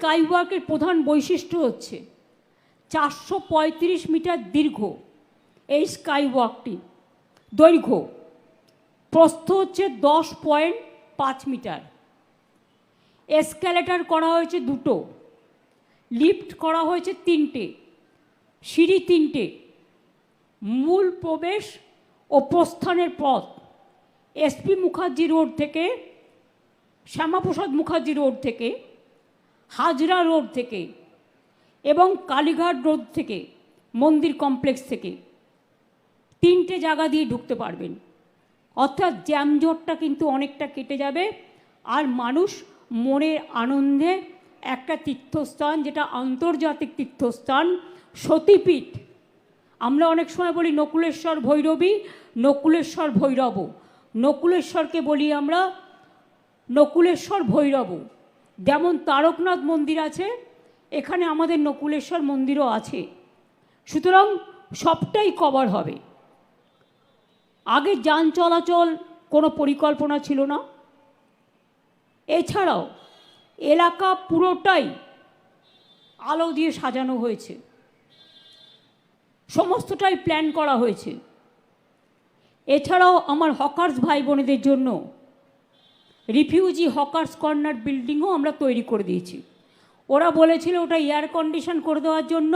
স্কাইওয়াকের প্রধান বৈশিষ্ট্য হচ্ছে 435 মিটার দীর্ঘ এই স্কাইওয়াকটি দৈর্ঘ্য, প্রস্থ হচ্ছে 10.5 মিটার। এসক্যালেটার করা হয়েছে 2টো, লিফট করা হয়েছে 3টে, সিঁড়ি 3টে, মূল প্রবেশ ও প্রস্থানের পথ এসপি মুখার্জি রোড থেকে, শ্যামাপ্রসাদ মুখার্জি রোড থেকে, হাজরা রোড থেকে এবং কালীঘাট রোড থেকে, মন্দির কমপ্লেক্স থেকে 3টে জায়গা দিয়ে ঢুকতে পারবেন। অর্থাৎ জ্যামজটটা কিন্তু অনেকটা কেটে যাবে। আর মানুষ মনের আনন্দে একটা তীর্থস্থান, যেটা আন্তর্জাতিক তীর্থস্থান, সতীপীঠ, আমরা অনেক সময় বলি নকুলেশ্বর ভৈরবী, নকুলেশ্বর ভৈরব, নকুলেশ্বরকে বলি আমরা নকুলেশ্বর ভৈরব। যেমন তারকনাথ মন্দির আছে, এখানে আমাদের নকুলেশ্বর মন্দিরও আছে। সুতরাং সবটাই কভার হবে। আগে যান চলাচল কোনো পরিকল্পনা ছিল না। এছাড়াও এলাকা পুরোটাই আলো দিয়ে সাজানো হয়েছে, সমস্তটাই প্ল্যান করা হয়েছে। এছাড়াও আমার হকার্স ভাই বোনেদের জন্য রিফিউজি হকার্স কর্নার বিল্ডিংও আমরা তৈরি করে দিয়েছি। ওরা বলেছিল ওটা এয়ার কন্ডিশন করে দেওয়ার জন্য,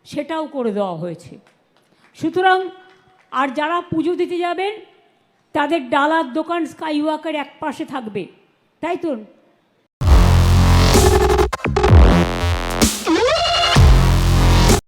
সেটাও করে দেওয়া হয়েছে। সুতরাং আর যারা পুজো দিতে যাবেন তাদের ডালার দোকান স্কাইওয়াকের এক পাশে থাকবে, তাই তো?